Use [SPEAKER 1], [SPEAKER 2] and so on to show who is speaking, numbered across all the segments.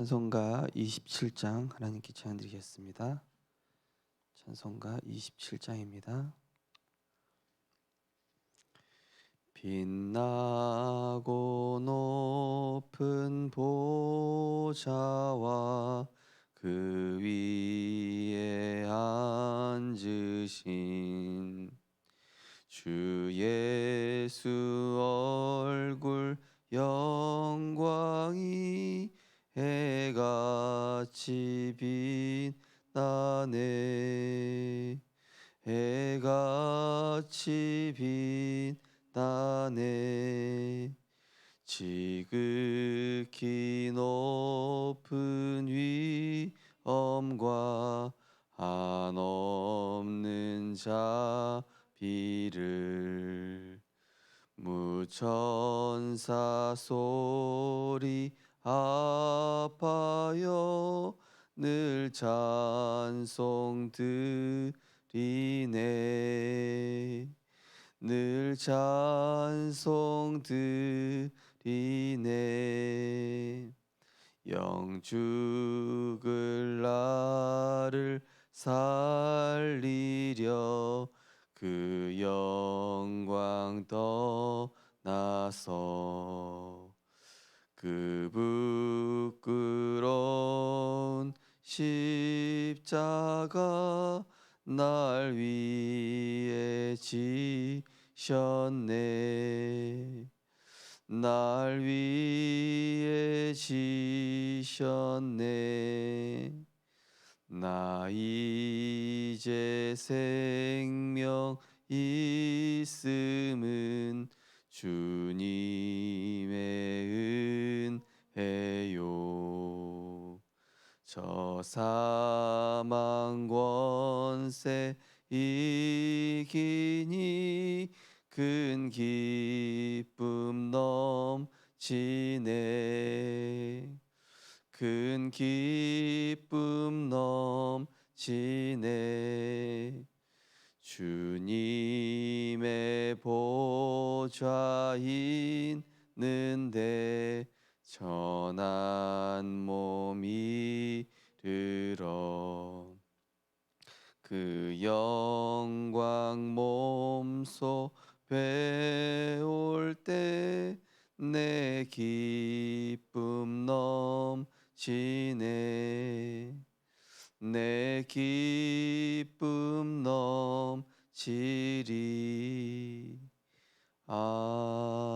[SPEAKER 1] 찬송가 27장 하나님께 찬양 드리겠습니다. 찬송가 27장입니다. 빛나고 높은 보좌와 그 위에 앉으신 주 예수 얼굴 영광이 해같이 빛나네. 해같이 빛나네. 지극히 높은 위엄과 한없는 자비를 무천사 소리 아파여 늘 찬송 드리네. 늘 찬송 드리네. 영죽을 나를 살리려 그 영광 떠나서 그 부끄러운 십자가 날 위해 지셨네. 날 위해 지셨네. 나 이제 생명 있음은 주님의 은혜요. 저 사망 권세 이기니 큰 기쁨 넘치네. 큰 기쁨 넘치네. 주님의 보좌 있는데 전한 몸이 들어 그 영광 몸소 배울 때 내 기쁨 넘치네. 내 기쁨 넘치리. 아멘.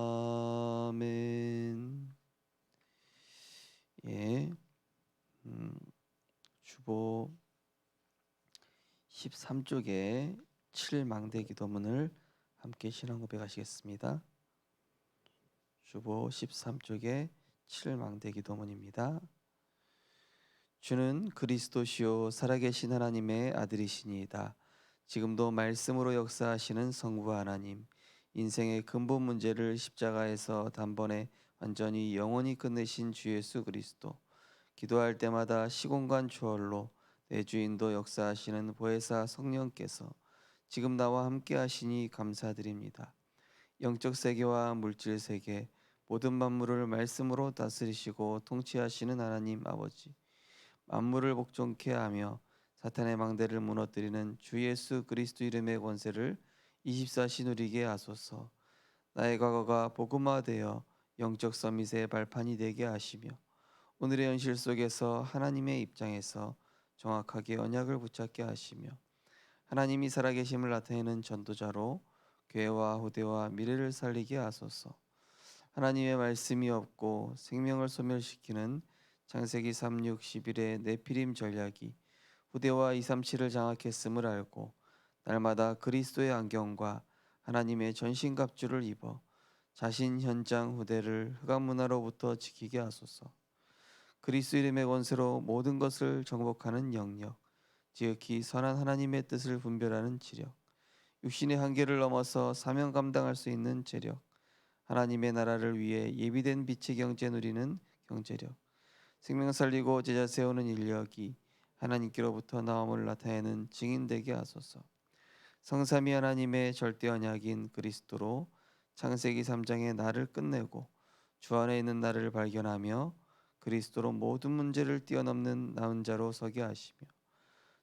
[SPEAKER 1] 예, 주보 13쪽에 7망대 기도문을 함께 신앙 고백하시겠습니다. 주보 13쪽에 7망대 기도문입니다. 주는 그리스도시요 살아계신 하나님의 아들이시니이다. 지금도 말씀으로 역사하시는 성부 하나님, 인생의 근본 문제를 십자가에서 단번에 완전히 영원히 끝내신 주 예수 그리스도, 기도할 때마다 시공간 초월로 내 주인도 역사하시는 보혜사 성령께서 지금 나와 함께 하시니 감사드립니다. 영적 세계와 물질 세계, 모든 만물을 말씀으로 다스리시고 통치하시는 하나님 아버지, 만물을 복종케 하며 사탄의 망대를 무너뜨리는 주 예수 그리스도 이름의 권세를 24시 누리게 하소서. 나의 과거가 복음화되어 영적 서밋의 발판이 되게 하시며 오늘의 현실 속에서 하나님의 입장에서 정확하게 언약을 붙잡게 하시며 하나님이 살아계심을 나타내는 전도자로 교회와 후대와 미래를 살리게 하소서. 하나님의 말씀이 없고 생명을 소멸시키는 창세기 3, 6, 11의 네피림 전략이 후대와 2, 3, 7을 장악했음을 알고 날마다 그리스도의 안경과 하나님의 전신갑주를 입어 자신 현장 후대를 흑암문화로부터 지키게 하소서. 그리스도 이름의 권세로 모든 것을 정복하는 영역, 지극히 선한 하나님의 뜻을 분별하는 지력, 육신의 한계를 넘어서 사명 감당할 수 있는 재력, 하나님의 나라를 위해 예비된 빛의 경제 누리는 경제력, 생명 살리고 제자 세우는 인력이 하나님께로부터 나옴을 나타내는 증인되게 하소서. 성삼위 하나님의 절대 언약인 그리스도로 창세기 3장의 나를 끝내고 주 안에 있는 나를 발견하며 그리스도로 모든 문제를 뛰어넘는 나은 자로 서게 하시며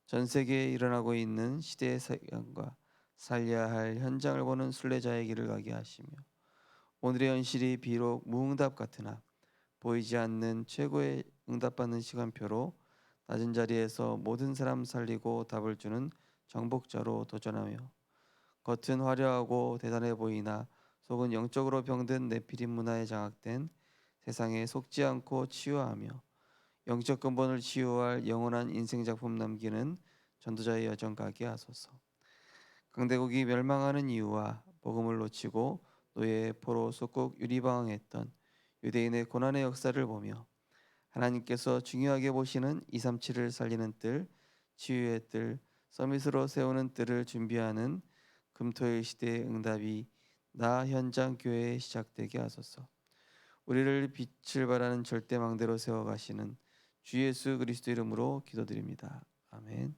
[SPEAKER 1] 전 세계에 일어나고 있는 시대의 사건과 살려야 할 현장을 보는 순례자의 길을 가게 하시며 오늘의 현실이 비록 무응답 같으나 보이지 않는 최고의 응답받는 시간표로 낮은 자리에서 모든 사람 살리고 답을 주는 정복자로 도전하며 겉은 화려하고 대단해 보이나 속은 영적으로 병든 네피림 문화에 장악된 세상에 속지 않고 치유하며 영적 근본을 치유할 영원한 인생 작품 남기는 전도자의 여정 가게 하소서. 강대국이 멸망하는 이유와 복음을 놓치고 노예의 포로 속국 유리방황했던 유대인의 고난의 역사를 보며 하나님께서 중요하게 보시는 237을 살리는 뜰, 치유의 뜰, 서밋으로 세우는 뜰을 준비하는 금토일 시대의 응답이 나 현장 교회에 시작되게 하소서. 우리를 빛을 발하는 절대망대로 세워가시는 주 예수 그리스도 이름으로 기도드립니다. 아멘.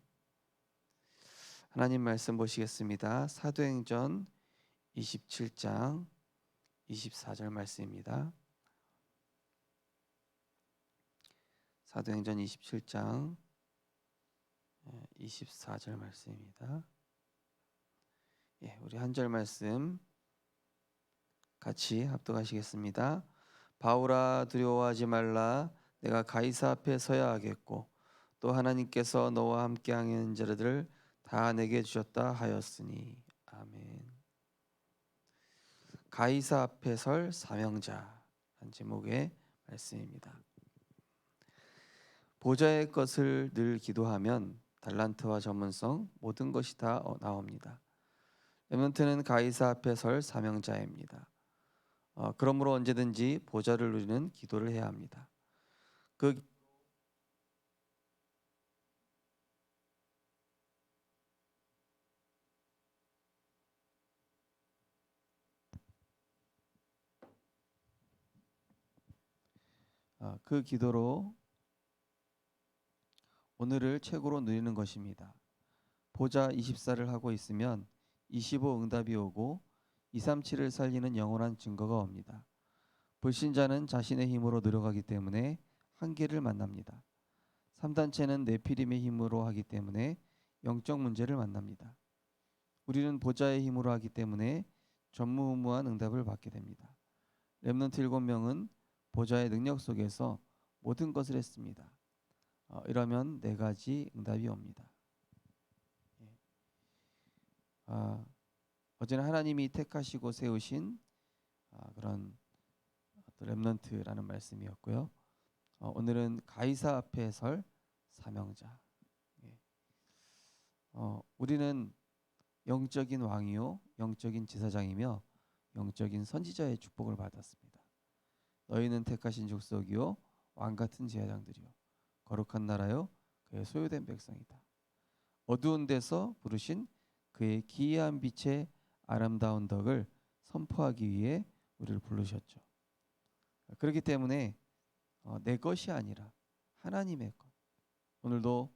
[SPEAKER 1] 하나님 말씀 보시겠습니다. 사도행전 27장 24절 말씀입니다. 사도행전 27장 24절 말씀입니다. 우리 한 절 말씀 같이 합독하시겠습니다. 바울아 두려워하지 말라. 내가 가이사 앞에 서야 하겠고 또 하나님께서 너와 함께 하는 자들을 다 내게 주셨다 하였으니. 아멘. 가이사 앞에 설 사명자라는 제목의 말씀입니다. 보좌의 것을 늘 기도하면 달란트와 전문성 모든 것이 다 나옵니다. 렘넌트는 가이사 앞에 설 사명자입니다. 그러므로 언제든지 보좌를 누리는 기도를 해야 합니다. 그 기도로 오늘을 최고로 누리는 것입니다. 보좌 24를 하고 있으면 25 응답이 오고 237을 살리는 영원한 증거가 옵니다. 불신자는 자신의 힘으로 노력하기 때문에 한계를 만납니다. 3단체는 네피림의 힘으로 하기 때문에 영적 문제를 만납니다. 우리는 보좌의 힘으로 하기 때문에 전무후무한 응답을 받게 됩니다. 렘넌트 7명은 보좌의 능력 속에서 모든 것을 했습니다. 이러면 4가지 응답이 옵니다. 어제는 하나님이 택하시고 세우신 그런 렘넌트라는 말씀이었고요. 오늘은 가이사 앞에 설 사명자. 우리는 영적인 왕이요 영적인 제사장이며 영적인 선지자의 축복을 받았습니다. 너희는 택하신 족속이요 왕같은 제사장들이요 거룩한 나라요 그의 소유된 백성이다. 어두운 데서 부르신 그의 기이한 빛의 아름다운 덕을 선포하기 위해 우리를 부르셨죠. 그렇기 때문에 내 것이 아니라 하나님의 것. 오늘도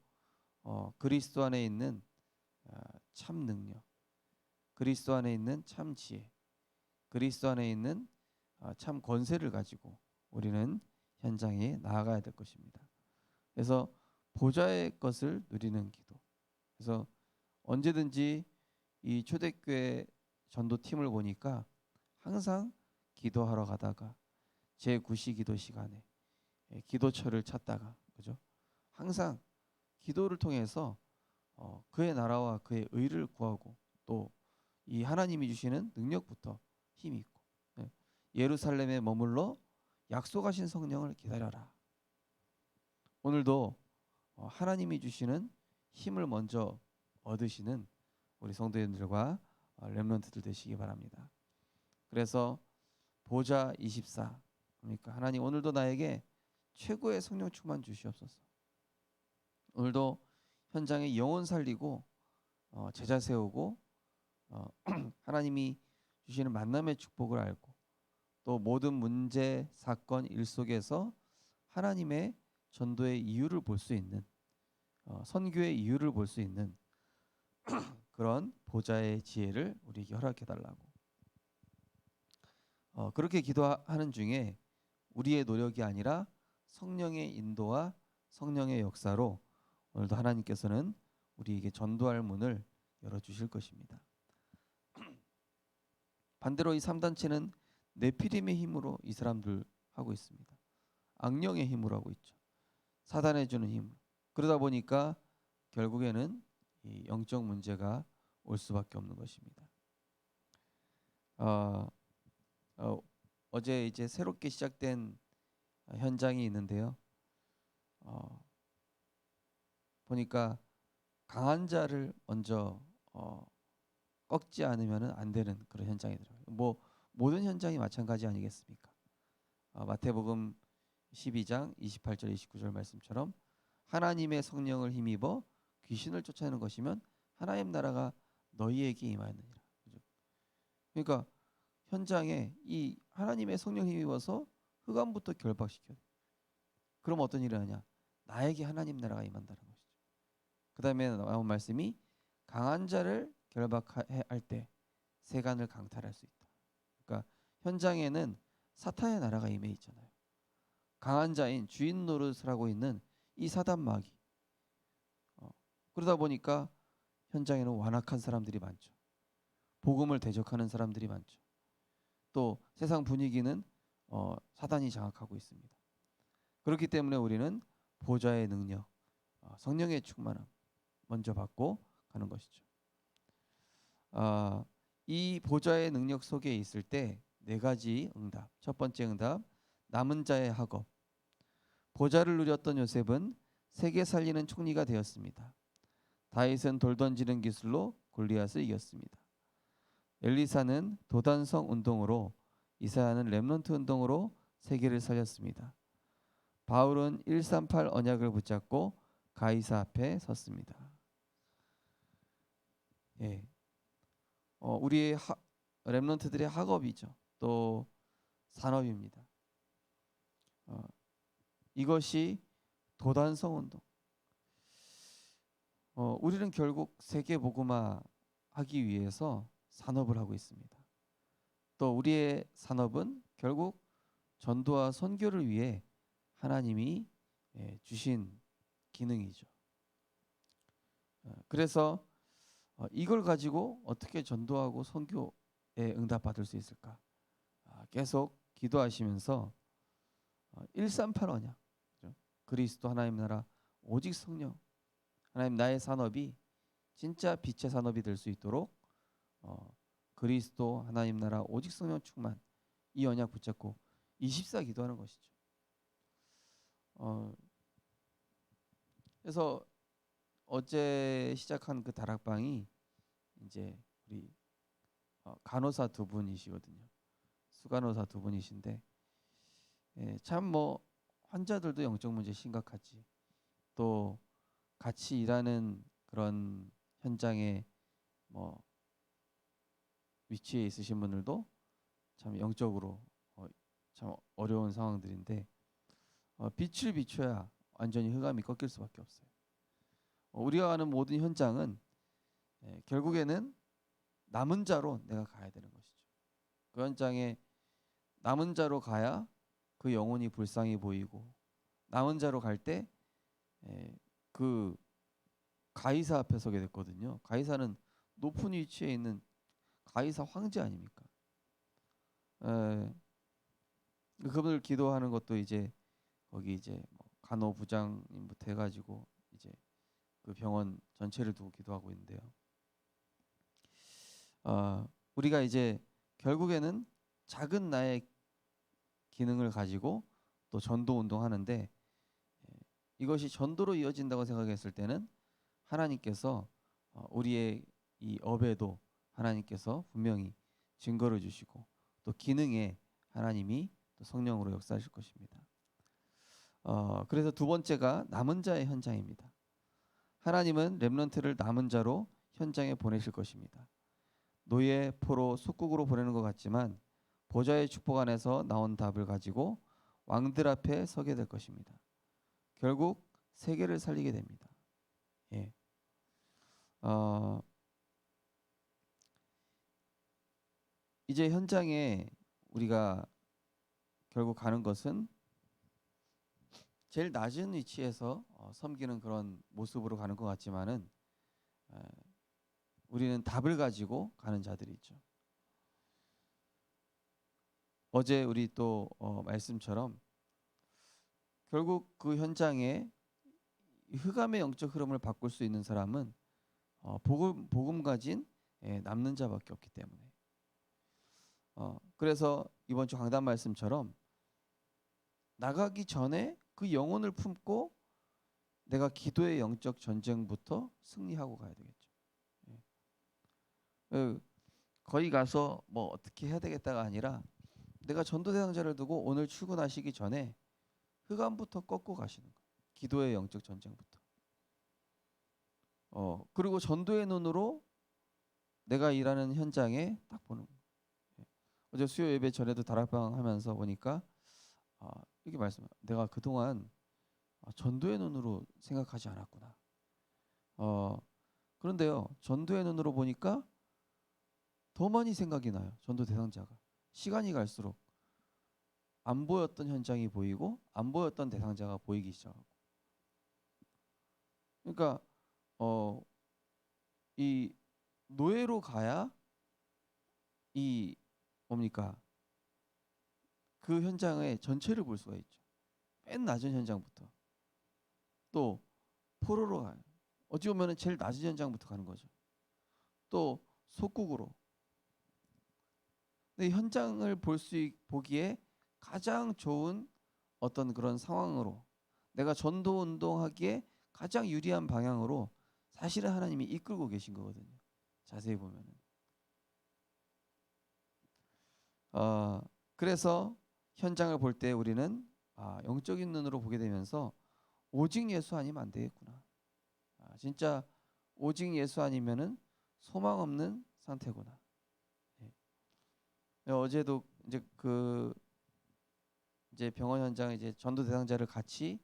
[SPEAKER 1] 그리스도 안에 있는 참 능력, 그리스도 안에 있는 참 지혜, 그리스도 안에 있는 참 권세를 가지고 우리는 현장에 나아가야 될 것입니다. 그래서 보좌의 것을 누리는 기도. 그래서 언제든지 이 초대교회 전도팀을 보니까 항상 기도하러 가다가 제9시 기도 시간에 기도처를 찾다가 그죠? 항상 기도를 통해서 그의 나라와 그의 의를 구하고 또 이 하나님이 주시는 능력부터 힘이 있고 예루살렘에 머물러 약속하신 성령을 기다려라. 오늘도 하나님이 주시는 힘을 먼저 얻으시는 우리 성도님들과 렘넌트들 되시기 바랍니다. 그래서 보좌 24 그러니까 하나님 오늘도 나에게 최고의 성령 충만 주시옵소서. 오늘도 현장에 영혼 살리고 제자 세우고 하나님이 주시는 만남의 축복을 알고 또 모든 문제, 사건, 일 속에서 하나님의 전도의 이유를 볼 수 있는 선교의 이유를 볼 수 있는 그런 보좌의 지혜를 우리에게 허락해 달라고 그렇게 기도하는 중에 우리의 노력이 아니라 성령의 인도와 성령의 역사로 오늘도 하나님께서는 우리에게 전도할 문을 열어주실 것입니다. 반대로 이 3단체는 네피림의 힘으로 이 사람들 하고 있습니다. 악령의 힘으로 하고 있죠. 사단의 주는 힘으로. 그러다 보니까 결국에는 이 영적 문제가 올 수밖에 없는 것입니다. 어제 이제 새롭게 시작된 현장이 있는데요. 보니까 강한 자를 먼저 꺾지 않으면 안 되는 그런 현장이더라고요. 뭐 모든 현장이 마찬가지 아니겠습니까? 마태복음 12장 28절 29절 말씀처럼 하나님의 성령을 힘입어 귀신을 쫓아내는 것이면 하나님 나라가 너희에게 임하였느니라. 그러니까 현장에 이 하나님의 성령 힘입어서 흑암부터 결박시켜요. 그럼 어떤 일을 하냐? 나에게 하나님 나라가 임한다는 것이죠. 그 다음에 나온 말씀이 강한 자를 결박할 때 세간을 강탈할 수 있다. 그러니까 현장에는 사탄의 나라가 임해 있잖아요. 강한 자인 주인 노릇을 하고 있는 이 사단 마귀. 그러다 보니까 현장에는 완악한 사람들이 많죠. 복음을 대적하는 사람들이 많죠. 또 세상 분위기는 사단이 장악하고 있습니다. 그렇기 때문에 우리는 보좌의 능력, 성령의 충만함 먼저 받고 가는 것이죠. 이 보좌의 능력 속에 있을 때 네 가지 응답. 첫 번째 응답, 남은 자의 학업. 보좌를 누렸던 요셉은 세계 살리는 총리가 되었습니다. 다윗은 돌 던지는 기술로 골리앗을 이겼습니다. 엘리사는 도단성 운동으로, 이사야는 렘넌트 운동으로 세계를 살렸습니다. 바울은 138 언약을 붙잡고 가이사 앞에 섰습니다. 예, 우리의 렘넌트들의 학업이죠. 또 산업입니다. 이것이 도단성 운동. 우리는 결국 세계 복음화 하기 위해서 산업을 하고 있습니다. 또 우리의 산업은 결국 전도와 선교를 위해 하나님이 주신 기능이죠. 그래서 이걸 가지고 어떻게 전도하고 선교에 응답받을 수 있을까? 계속 기도하시면서 138 언약, 그리스도 하나님 나라 오직 성령, 하나님 나의 산업이 진짜 빛의 산업이 될 수 있도록 그리스도 하나님 나라 오직 성령 충만, 이 언약 붙잡고 24 기도하는 것이죠. 그래서 어제 시작한 그 다락방이 이제 우리 간호사 두 분이시거든요. 수간호사 두 분이신데 참 뭐 환자들도 영적 문제 심각하지. 또 같이 일하는 그런 현장에 뭐 위치에 있으신 분들도 참 영적으로 참 어려운 상황들인데 빛을 비춰야 완전히 흑암이 꺾일 수밖에 없어요. 우리가 가는 모든 현장은 결국에는 남은 자로 내가 가야 되는 것이죠. 그 현장에 남은 자로 가야 그 영혼이 불쌍히 보이고, 남은 자로 갈 때 그 가이사 앞에 서게 됐거든요. 가이사는 높은 위치에 있는 가이사 황제 아닙니까? 그분을 기도하는 것도 이제 거기 이제 뭐 간호부장님부터 해가지고 이제 그 병원 전체를 두고 기도하고 있는데요. 우리가 이제 결국에는 작은 나의 기능을 가지고 또 전도 운동하는데 이것이 전도로 이어진다고 생각했을 때는 하나님께서 우리의 이 업에도 하나님께서 분명히 증거를 주시고 또 기능에 하나님이 또 성령으로 역사하실 것입니다. 그래서 두 번째가 남은 자의 현장입니다. 하나님은 렘넌트를 남은 자로 현장에 보내실 것입니다. 노예, 포로, 속국으로 보내는 것 같지만 보좌의 축복 안에서 나온 답을 가지고 왕들 앞에 서게 될 것입니다. 결국 세계를 살리게 됩니다. 예. 이제 현장에 우리가 결국 가는 것은 제일 낮은 위치에서 섬기는 그런 모습으로 가는 것 같지만은 에, 우리는 답을 가지고 가는 자들이 있죠. 어제 우리 또 말씀처럼 결국 그 현장에 흑암의 영적 흐름을 바꿀 수 있는 사람은 복음 가진 남는 자밖에 없기 때문에 그래서 이번 주 강단 말씀처럼 나가기 전에 그 영혼을 품고 내가 기도의 영적 전쟁부터 승리하고 가야 되겠죠. 거기 가서 뭐 어떻게 해야 되겠다가 아니라 내가 전도 대상자를 두고 오늘 출근하시기 전에 흑암부터 꺾고 가시는 거예요. 기도의 영적 전쟁부터. 그리고 전도의 눈으로 내가 일하는 현장에 딱 보는 거예요. 어제 수요 예배 전에도 다락방 하면서 보니까 이렇게 말씀해요. 내가 그동안 전도의 눈으로 생각하지 않았구나. 그런데요, 전도의 눈으로 보니까 더 많이 생각이 나요. 전도 대상자가. 시간이 갈수록 안 보였던 현장이 보이고 안 보였던 대상자가 보이기 시작하고. 그러니까 이 노예로 가야 이 뭡니까? 그 현장의 전체를 볼 수가 있죠. 맨 낮은 현장부터 또 포로로 가요. 어찌 보면 제일 낮은 현장부터 가는 거죠. 또 속국으로. 근데 현장을 보기에 가장 좋은 어떤 그런 상황으로 내가 전도 운동하기에 가장 유리한 방향으로 사실은 하나님이 이끌고 계신 거거든요. 자세히 보면은. 그래서 현장을 볼 때 우리는 영적인 눈으로 보게 되면서 오직 예수 아니면 안 되겠구나. 진짜 오직 예수 아니면은 소망 없는 상태구나. 어제도 이제 병원 현장에 이제 전도 대상자를 같이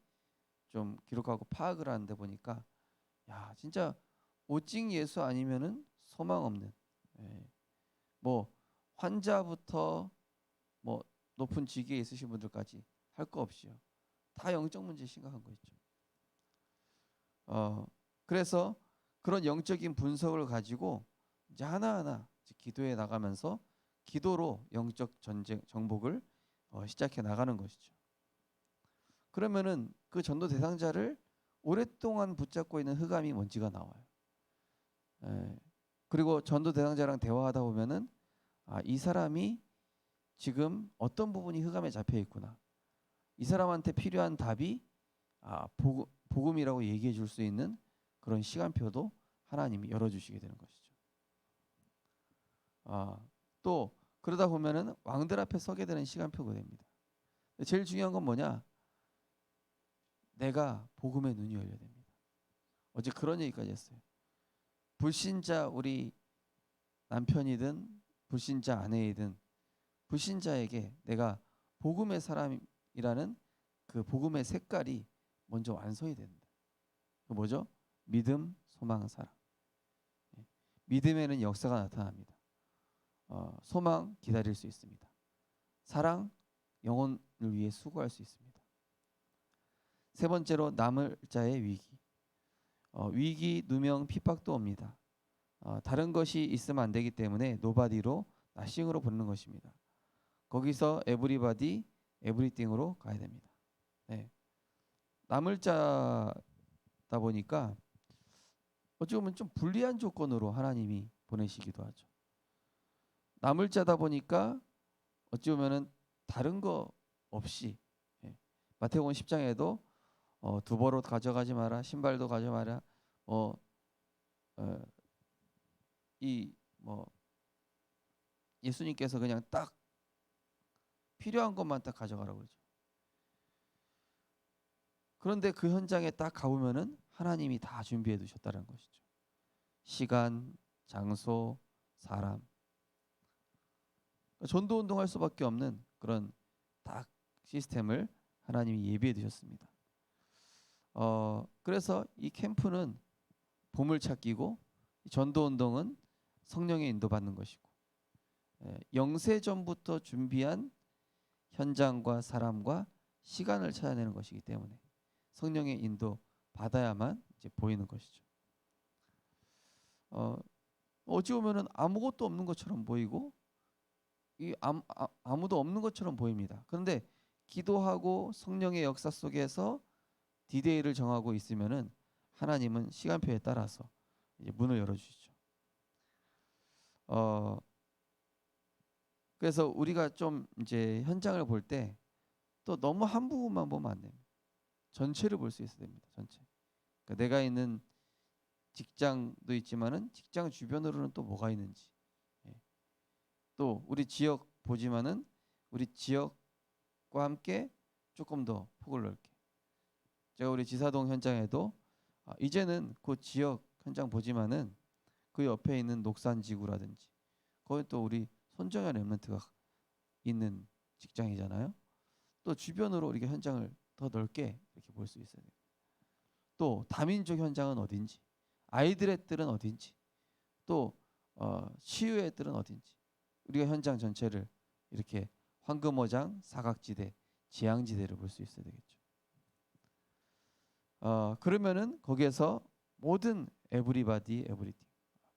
[SPEAKER 1] 좀 기록하고 파악을 하는데 보니까 야 진짜 오직 예수 아니면은 소망 없는 뭐 환자부터 뭐 높은 직위에 있으신 분들까지 할 거 없이요 다 영적 문제 심각한 거 있죠. 그래서 그런 영적인 분석을 가지고 이제 하나하나 이제 기도에 나가면서 기도로 영적 전쟁 정복을 시작해 나가는 것이죠. 그러면은 그 전도 대상자를 오랫동안 붙잡고 있는 흑암이 먼지가 나와요. 그리고 전도 대상자랑 대화하다 보면은 이 사람이 지금 어떤 부분이 흑암에 잡혀 있구나. 이 사람한테 필요한 답이 복음이라고 얘기해 줄 수 있는 그런 시간표도 하나님이 열어주시게 되는 것이죠. 또 그러다 보면은 왕들 앞에 서게 되는 시간표가 됩니다. 제일 중요한 건 뭐냐? 내가 복음의 눈이 열려야 됩니다. 어제 그런 얘기까지 했어요. 불신자 우리 남편이든 불신자 아내이든 불신자에게 내가 복음의 사람이라는 그 복음의 색깔이 먼저 완성이 된다. 그 뭐죠? 믿음, 소망, 사랑. 믿음에는 역사가 나타납니다. 소망 기다릴 수 있습니다. 사랑 영혼을 위해 수고할 수 있습니다. 세 번째로 남을 자의 위기. 위기, 누명, 핍박도 옵니다. 다른 것이 있으면 안 되기 때문에 노바디로 나싱으로 부르는 것입니다. 거기서 에브리바디, 에브리띵으로 가야 됩니다. 네. 남을 자다 보니까 어찌 보면 좀 불리한 조건으로 하나님이 보내시기도 하죠. 남을 자다 보니까 어찌 보면은 다른 거 없이 마태복음 10장에도 두벌옷 가져가지 마라, 신발도 가져가라, 예수님께서 그냥 딱 필요한 것만 딱 가져가라고 그러죠. 그런데 그 현장에 딱 가보면은 하나님이 다 준비해 두셨다는 것이죠. 시간, 장소, 사람. 전도 운동할 수밖에 없는 그런 딱 시스템을 하나님이 예비해 두셨습니다. 그래서 이 캠프는 보물찾기고 전도 운동은 성령의 인도받는 것이고 영세전부터 준비한 현장과 사람과 시간을 찾아내는 것이기 때문에 성령의 인도 받아야만 이제 보이는 것이죠. 어찌 보면은 아무것도 없는 것처럼 보이고 아무도 없는 것처럼 보입니다. 그런데 기도하고 성령의 역사 속에서 디데이를 정하고 있으면은 하나님은 시간표에 따라서 이제 문을 열어주시죠. 그래서 우리가 좀 이제 현장을 볼 때 또 너무 한 부분만 보면 안 됩니다. 전체를 볼 수 있어야 됩니다. 전체. 그러니까 내가 있는 직장도 있지만은 직장 주변으로는 또 뭐가 있는지, 예. 또 우리 지역 보지만은 우리 지역과 함께 조금 더 폭을 넓게. 제가 우리 지사동 현장에도 이제는 그 지역 현장 보지만은 그 옆에 있는 녹산지구라든지 거기 또 우리 손정현 랩런트가 있는 직장이잖아요. 또 주변으로 우리가 현장을 더 넓게 이렇게 볼 수 있어야 돼요. 또 다민족 현장은 어딘지, 아이들의 뜰은 어딘지, 또 치유의 뜰은 어딘지 우리가 현장 전체를 이렇게 황금어장, 사각지대, 지향지대를 볼 수 있어야 되겠죠. 그러면은 거기에서 모든 에브리바디, 에브리띵,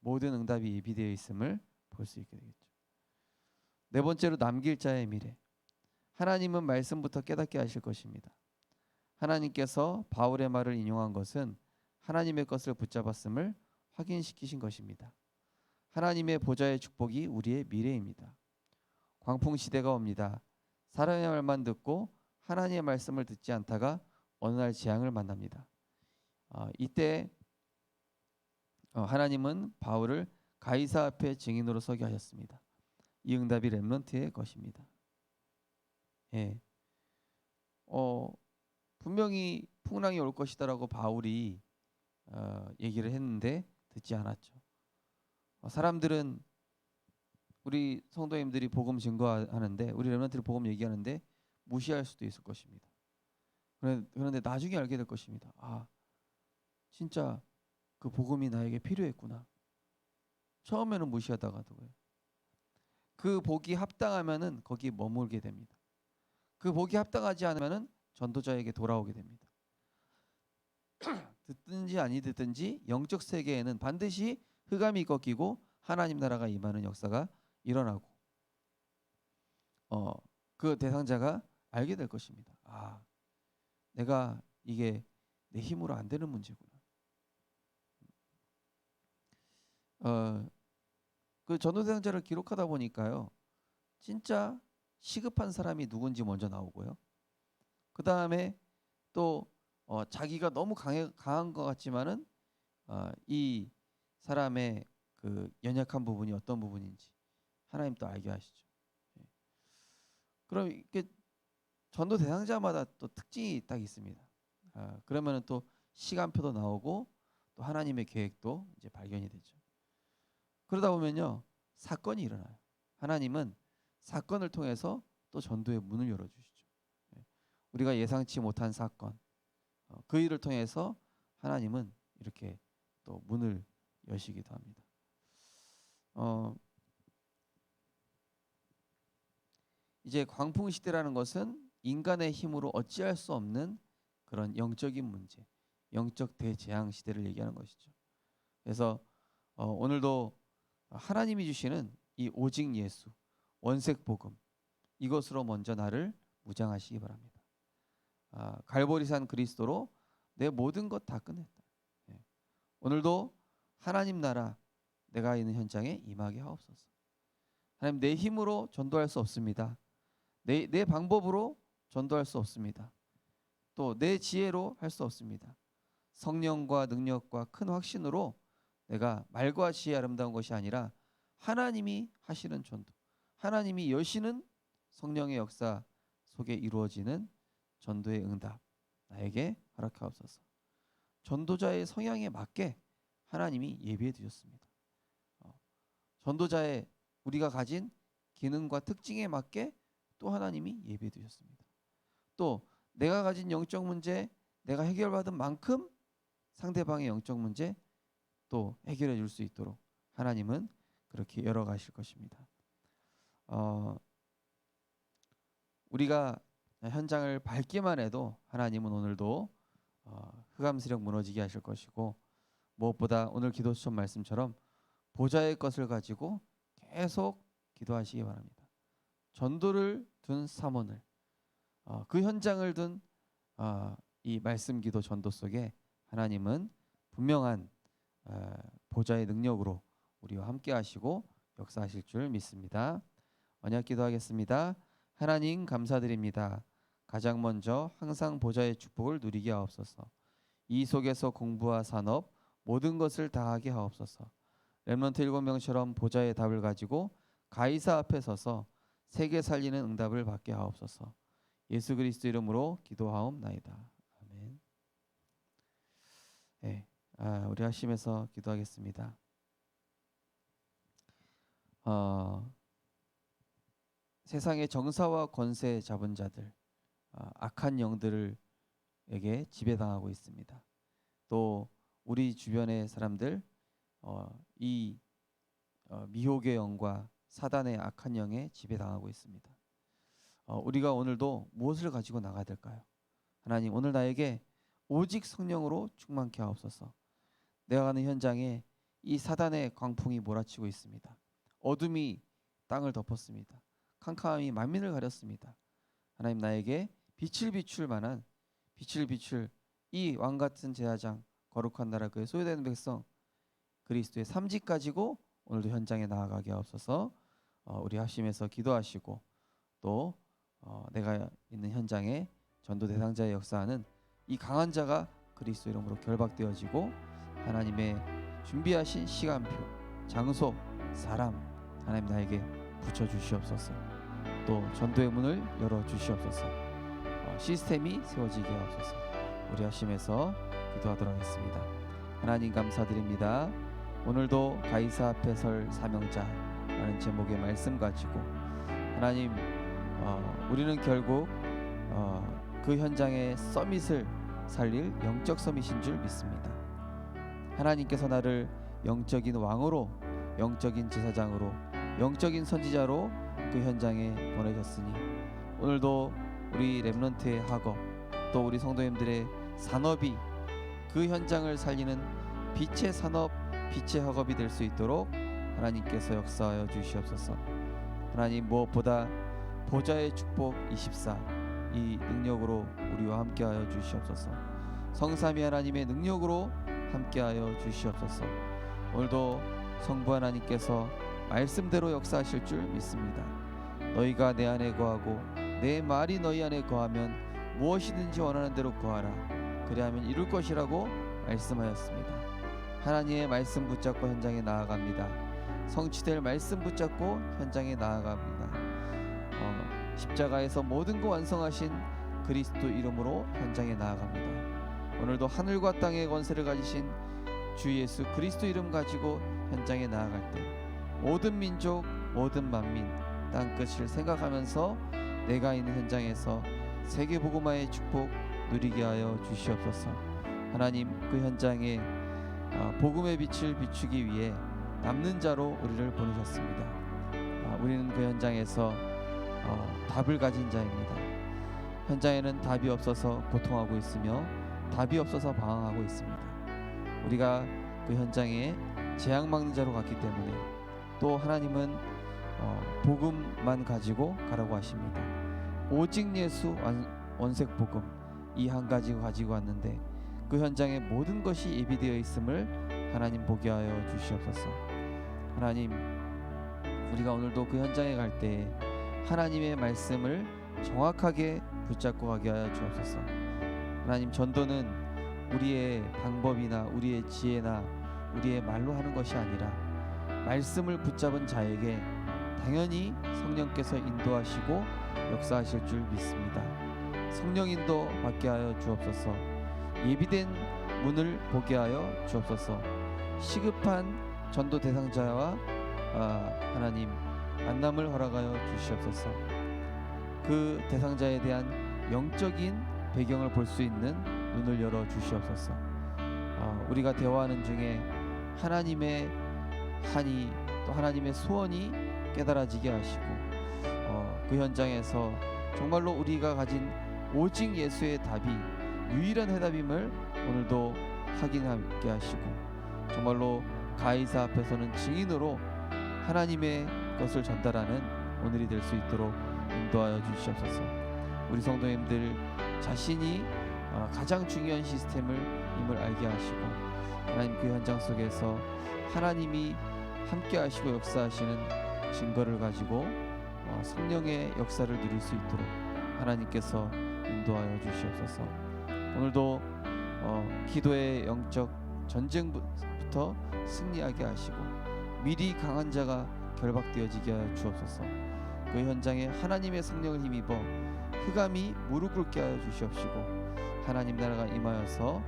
[SPEAKER 1] 모든 응답이 예비되어 있음을 볼 수 있게 되겠죠. 네 번째로 남길 자의 미래. 하나님은 말씀부터 깨닫게 하실 것입니다. 하나님께서 바울의 말을 인용한 것은 하나님의 것을 붙잡았음을 확인시키신 것입니다. 하나님의 보좌의 축복이 우리의 미래입니다. 광풍 시대가 옵니다. 사람의 말만 듣고 하나님의 말씀을 듣지 않다가 어느 날 재앙을 만납니다. 이때 하나님은 바울을 가이사 앞에 증인으로 서게 하셨습니다. 이 응답이 렘넌트의 것입니다. 예. 분명히 풍랑이 올 것이다라고 바울이 얘기를 했는데 듣지 않았죠. 사람들은 우리 성도님들이 복음 증거하는데 우리 렘넌트들이 복음 얘기하는데 무시할 수도 있을 것입니다. 그런데 나중에 알게 될 것입니다. 진짜 그 복음이 나에게 필요했구나. 처음에는 무시하다가도요. 그 복이 합당하면은 거기 머물게 됩니다. 그 복이 합당하지 않으면은 전도자에게 돌아오게 됩니다. 듣든지 아니 듣든지 영적 세계에는 반드시 흑암이 꺾이고 하나님 나라가 임하는 역사가 일어나고 그 대상자가 알게 될 것입니다. 내가 이게 내 힘으로 안 되는 문제구나. 그 전도 대상자를 기록하다 보니까요. 진짜 시급한 사람이 누군지 먼저 나오고요. 그 다음에 또 자기가 너무 강한 것 같지만은 이 사람의 그 연약한 부분이 어떤 부분인지 하나님 또 알게 하시죠. 그럼 이게 전도 대상자마다 또 특징이 딱 있습니다. 그러면은 또 시간표도 나오고 또 하나님의 계획도 이제 발견이 되죠. 그러다 보면요 사건이 일어나요. 하나님은 사건을 통해서 또 전도의 문을 열어주시죠. 우리가 예상치 못한 사건, 그 일을 통해서 하나님은 이렇게 또 문을 여시기도 합니다. 이제 광풍 시대라는 것은 인간의 힘으로 어찌할 수 없는 그런 영적인 문제, 영적 대재앙 시대를 얘기하는 것이죠. 그래서 오늘도 하나님이 주시는 이 오직 예수, 원색 복음 이것으로 먼저 나를 무장하시기 바랍니다. 갈보리산 그리스도로 내 모든 것 다 끝냈다. 오늘도 하나님 나라 내가 있는 현장에 임하게 하옵소서. 하나님 내 힘으로 전도할 수 없습니다. 내 방법으로 전도할 수 없습니다. 또 내 지혜로 할 수 없습니다. 성령과 능력과 큰 확신으로 내가 말과 지혜 아름다운 것이 아니라 하나님이 하시는 전도, 하나님이 여시는 성령의 역사 속에 이루어지는 전도의 응답 나에게 허락하옵소서. 전도자의 성향에 맞게 하나님이 예비해 두셨습니다. 전도자의 우리가 가진 기능과 특징에 맞게 또 하나님이 예비해 두셨습니다. 또 내가 가진 영적 문제 내가 해결받은 만큼 상대방의 영적 문제 또 해결해 줄 수 있도록 하나님은 그렇게 열어가실 것입니다. 우리가 현장을 밟기만 해도 하나님은 오늘도 흑암스령 무너지게 하실 것이고, 무엇보다 오늘 기도 수천 말씀처럼 보좌의 것을 가지고 계속 기도하시기 바랍니다. 전도를 둔 사몬을, 그 현장을 둔 이 말씀 기도 전도 속에 하나님은 분명한 보좌의 능력으로 우리와 함께 하시고 역사하실 줄 믿습니다. 언약 기도하겠습니다. 하나님 감사드립니다. 가장 먼저 항상 보좌의 축복을 누리게 하옵소서. 이 속에서 공부와 산업 모든 것을 다하게 하옵소서. 렘넌트 7명처럼 보좌의 답을 가지고 가이사 앞에 서서 세계 살리는 응답을 받게 하옵소서. 예수 그리스도 이름으로 기도하옵나이다. 아멘. 네, 우리 하심에서 기도하겠습니다. 세상의 정사와 권세 잡은 자들, 악한 영들에게 지배당하고 있습니다. 또 우리 주변의 사람들, 이 미혹의 영과 사단의 악한 영에 지배당하고 있습니다. 우리가 오늘도 무엇을 가지고 나가야 될까요? 하나님, 오늘 나에게 오직 성령으로 충만케 하옵소서. 내가 가는 현장에 이 사단의 광풍이 몰아치고 있습니다. 어둠이 땅을 덮었습니다. 캄캄함이 만민을 가렸습니다. 하나님, 나에게 빛을 비출 만한, 빛을 비출 이 왕같은 제사장, 거룩한 나라, 그의 소유되는 백성, 그리스도의 삼직 가지고 오늘도 현장에 나아가게 하옵소서. 우리 하심에서 기도하시고, 또 내가 있는 현장에 전도 대상자의 역사하는 이 강한 자가 그리스도 이름으로 결박되어지고, 하나님의 준비하신 시간표, 장소, 사람 하나님 나에게 붙여주시옵소서. 또 전도의 문을 열어주시옵소서. 시스템이 세워지게 하옵소서. 우리 하심에서 기도하도록 하겠습니다. 하나님 감사드립니다. 오늘도 가이사 앞에 설 사명자라는 제목의 말씀 가지고 하나님, 우리는 결국 그 현장의 서밋을 살릴 영적 서밋인 줄 믿습니다. 하나님께서 나를 영적인 왕으로, 영적인 제사장으로, 영적인 선지자로 그 현장에 보내셨으니 오늘도 우리 렘넌트의 학업, 또 우리 성도님들의 산업이 그 현장을 살리는 빛의 산업, 빛의 학업이 될 수 있도록 하나님께서 역사하여 주시옵소서. 하나님, 무엇보다 보좌의 축복 24, 이 능력으로 우리와 함께하여 주시옵소서. 성삼위 하나님의 능력으로 함께하여 주시옵소서. 오늘도 성부 하나님께서 말씀대로 역사하실 줄 믿습니다. 너희가 내 안에 거하고 내 말이 너희 안에 거하면 무엇이든지 원하는 대로 구하라. 그리하면 이룰 것이라고 말씀하였습니다. 하나님의 말씀 붙잡고 현장에 나아갑니다. 성취될 말씀 붙잡고 현장에 나아갑니다. 십자가에서 모든 것 완성하신 그리스도 이름으로 현장에 나아갑니다. 오늘도 하늘과 땅의 권세를 가지신 주 예수 그리스도 이름 가지고 현장에 나아갈 때 모든 민족, 모든 만민, 땅끝을 생각하면서 내가 있는 현장에서 세계 복음화의 축복 누리게 하여 주시옵소서. 하나님, 그 현장에 복음의 빛을 비추기 위해 남는 자로 우리를 보내셨습니다. 우리는 그 현장에서 답을 가진 자입니다. 현장에는 답이 없어서 고통하고 있으며 답이 없어서 방황하고 있습니다. 우리가 그 현장에 재앙 막는 자로 갔기 때문에 또 하나님은 복음만 가지고 가라고 하십니다. 오직 예수 원색 복음 이 한 가지 가지고 왔는데 그 현장에 모든 것이 예비되어 있음을 하나님 보게 하여 주시옵소서. 하나님, 우리가 오늘도 그 현장에 갈 때 하나님의 말씀을 정확하게 붙잡고 가게 하여 주옵소서. 하나님, 전도는 우리의 방법이나 우리의 지혜나 우리의 말로 하는 것이 아니라 말씀을 붙잡은 자에게 당연히 성령께서 인도하시고 역사하실 줄 믿습니다. 성령 인도 받게 하여 주옵소서. 예비된 문을 보게 하여 주옵소서. 시급한 전도 대상자와 하나님 만남을 허락하여 주시옵소서. 그 대상자에 대한 영적인 배경을 볼 수 있는 눈을 열어 주시옵소서. 우리가 대화하는 중에 하나님의 한이 또 하나님의 소원이 깨달아지게 하시고 그 현장에서 정말로 우리가 가진 오직 예수의 답이 유일한 해답임을 오늘도 확인하게 하시고, 정말로 가이사 앞에서는 증인으로 하나님의 것을 전달하는 오늘이 될 수 있도록 인도하여 주시옵소서. 우리 성도님들 자신이 가장 중요한 시스템을 임을 알게 하시고, 하나님 그 현장 속에서 하나님이 함께 하시고 역사하시는 증거를 가지고 성령의 역사를 누릴 수 있도록 하나님께서 인도하여 주시옵소서. 오늘도 기도의 영적 전쟁부터 승리하게 하시고 미리 강한 자가 결박되어지게 하여 주옵소서. 그 현장에 하나님의 성령을 힘입어 흑암이 무릎 꿇게 하여 주시옵시고, 하나님 나라가 임하여서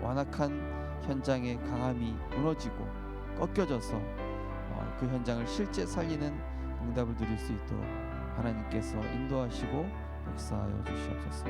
[SPEAKER 1] 완악한 현장의 강함이 무너지고 꺾여져서 그 현장을 실제 살리는 응답을 누릴 수 있도록 하나님께서 인도하시고 역사하여 주시옵소서.